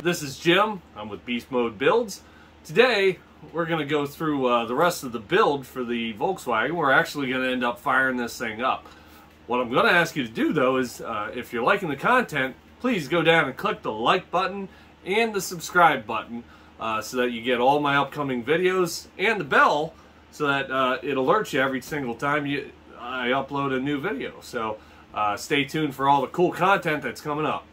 This is Jim. I'm with BeastMode Builds. Today, we're going to go through the rest of the build for the Volkswagen. We're actually going to end up firing this thing up. What I'm going to ask you to do, though, is if you're liking the content, please go down and click the like button and the subscribe button so that you get all my upcoming videos, and the bell so that it alerts you every single time I upload a new video. So stay tuned for all the cool content that's coming up.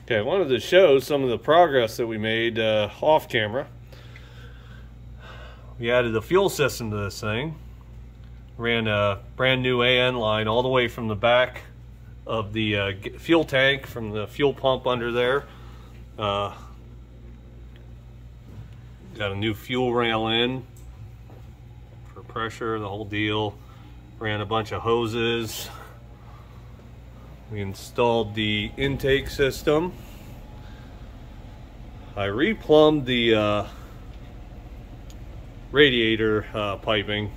Okay, I wanted to show some of the progress that we made off camera. We added the fuel system to this thing. Ran a brand new AN line all the way from the back of the fuel tank, from the fuel pump under there. Got a new fuel rail in for pressure, the whole deal. Ran a bunch of hoses. We installed the intake system. I replumbed the radiator piping.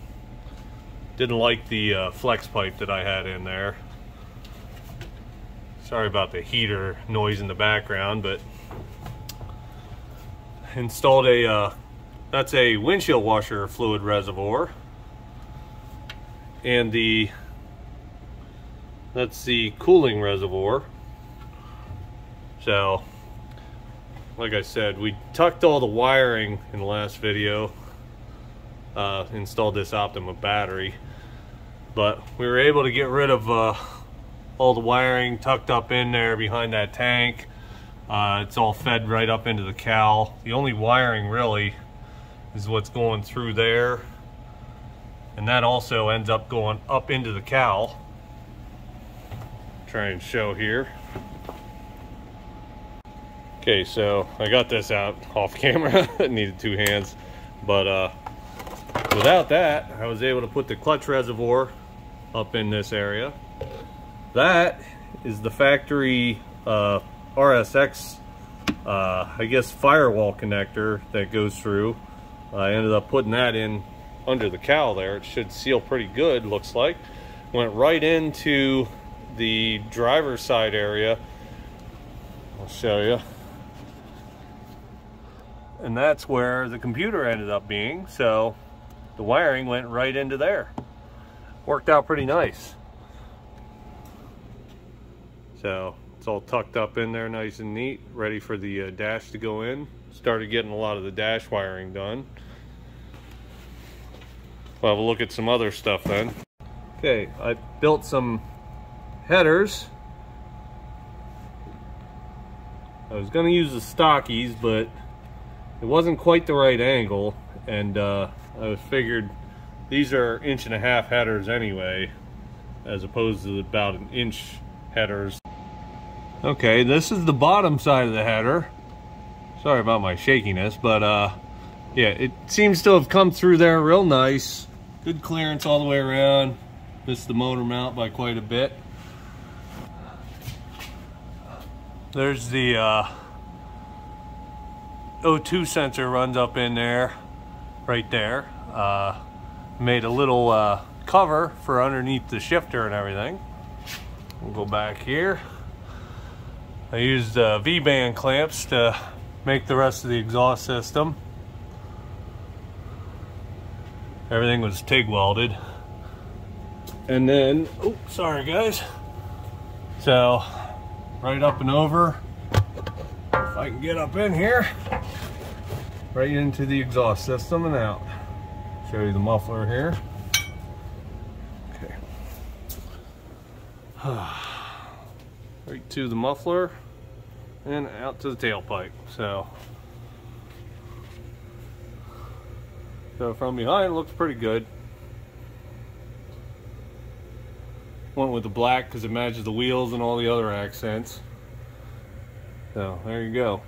Didn't like the flex pipe that I had in there. Sorry about the heater noise in the background, but installed that's a windshield washer fluid reservoir, and that's the cooling reservoir. So, like I said, we tucked all the wiring in the last video, installed this Optima battery, but we were able to get rid of all the wiring tucked up in there behind that tank. It's all fed right up into the cowl. The only wiring really is what's going through there, and that also ends up going up into the cowl. Try and show here. Okay, so I got this out off camera. It needed two hands, but without that, I was able to put the clutch reservoir up in this area. That is the factory RSX, I guess, firewall connector that goes through. I ended up putting that in under the cowl there. It should seal pretty good, looks like. Went right into the driver's side area. I'll show you. And that's where the computer ended up being, so the wiring went right into there. Worked out pretty nice. So it's all tucked up in there nice and neat, ready for the dash to go in. Started getting a lot of the dash wiring done. We'll have a look at some other stuff then. Okay, I built some headers. I was going to use the stockies, but it wasn't quite the right angle, and I figured these are 1.5 inch headers anyway, as opposed to about 1 inch headers. Okay, this is the bottom side of the header. Sorry about my shakiness, but yeah, it seems to have come through there real nice. Good clearance all the way around. Missed the motor mount by quite a bit. There's the O2 sensor runs up in there, right there. Made a little cover for underneath the shifter and everything. We'll go back here. I used V-band clamps to make the rest of the exhaust system. Everything was TIG welded. And then, oh, sorry guys. So, right up and over, if I can get up in here, right into the exhaust system and out. Show you the muffler here. Okay. Right to the muffler and out to the tailpipe. So from behind it looks pretty good. Went with the black because it matches the wheels and all the other accents. So there you go.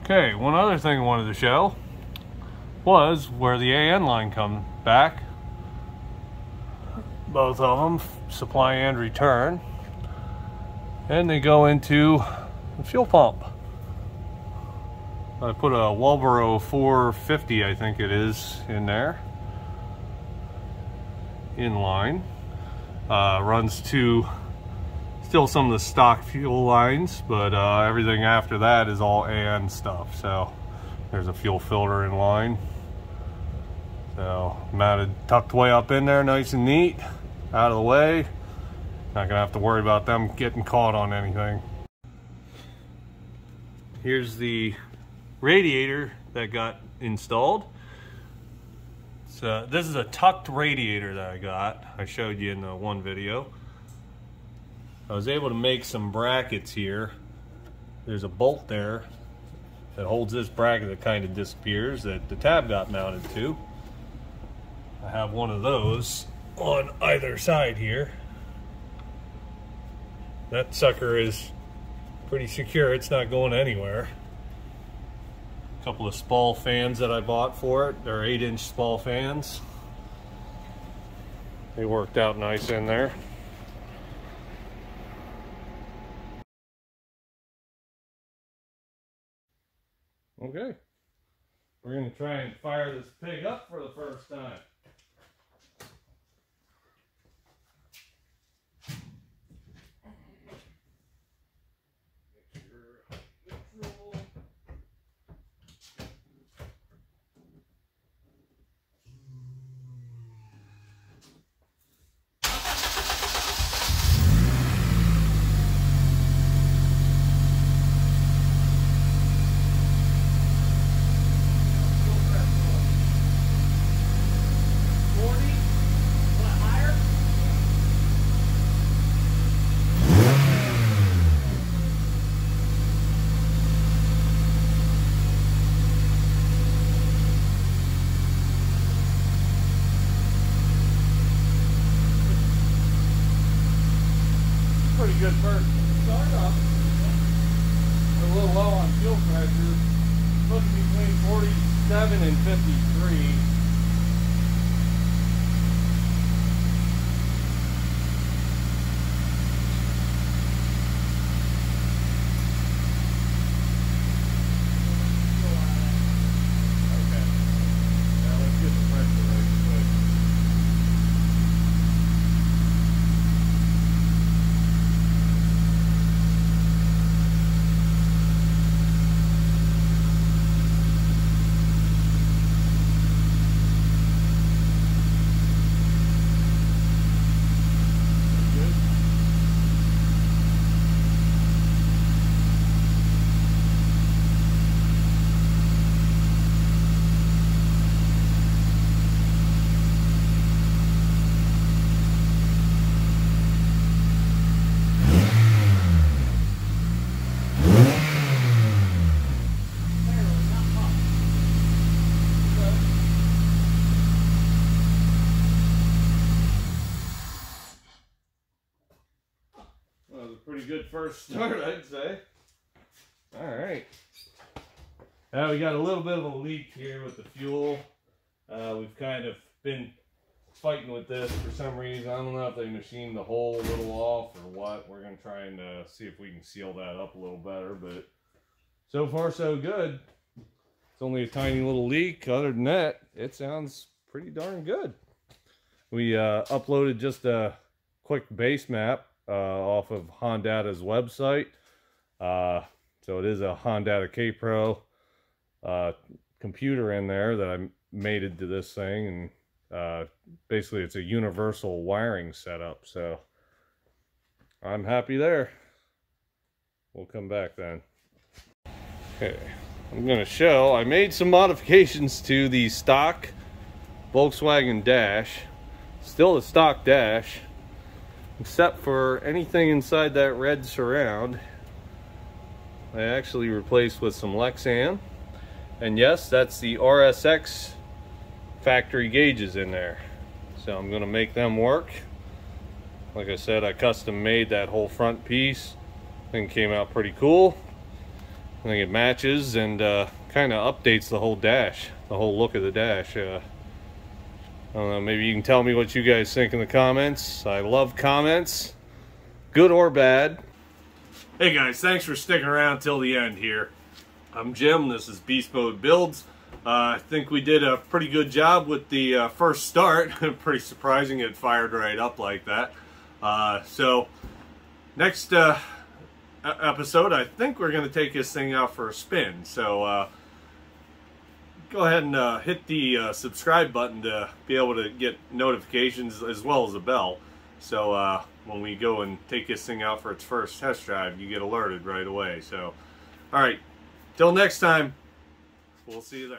Okay, one other thing I wanted to show was where the AN line comes back. Both of them, supply and return. And they go into the fuel pump. I put a Walboro 450, I think it is, in there. Inline. Runs to still some of the stock fuel lines, but everything after that is all AN stuff. So there's a fuel filter in line. So mounted, tucked way up in there, nice and neat, out of the way. Not gonna have to worry about them getting caught on anything. Here's the radiator that got installed. So this is a tucked radiator that I got. I showed you in the one video. I was able to make some brackets here. There's a bolt there that holds this bracket that kind of disappears that the tab got mounted to. I have one of those on either side here. That sucker is pretty secure, it's not going anywhere. A couple of Spall fans that I bought for it. They're 8-inch Spall fans. They worked out nice in there. Okay, we're gonna try and fire this pig up for the first time. Pretty good first start up. We're a little low on fuel pressure. Looking between 47 and 53. Pretty good first start, I'd say. All right. Now we got a little bit of a leak here with the fuel. We've kind of been fighting with this for some reason. I don't know if they machined the hole a little off or what. We're going to try and see if we can seal that up a little better, but so far so good. It's only a tiny little leak. Other than that, it sounds pretty darn good. We uploaded just a quick base map off of Hondata's website. So it is a Hondata K-Pro computer in there that I mated to this thing, and basically it's a universal wiring setup, so I'm happy there. We'll come back then. Okay, I'm going to show, I made some modifications to the stock Volkswagen dash. Still the stock dash, except for anything inside that red surround I actually replaced with some Lexan. And yes, that's the RSX factory gauges in there. So I'm going to make them work. Like I said, I custom made that whole front piece. I think it came out pretty cool. I think it matches and kind of updates the whole dash, the whole look of the dash. I don't know, maybe you can tell me what you guys think in the comments. I love comments, good or bad. Hey guys, thanks for sticking around till the end here. I'm Jim. This is Beast Mode Builds. I think we did a pretty good job with the first start. Pretty surprising it fired right up like that. So next episode, I think we're going to take this thing out for a spin. So go ahead and hit the subscribe button to be able to get notifications as well as a bell. So when we go and take this thing out for its first test drive, you get alerted right away. So, all right, till next time, we'll see you then.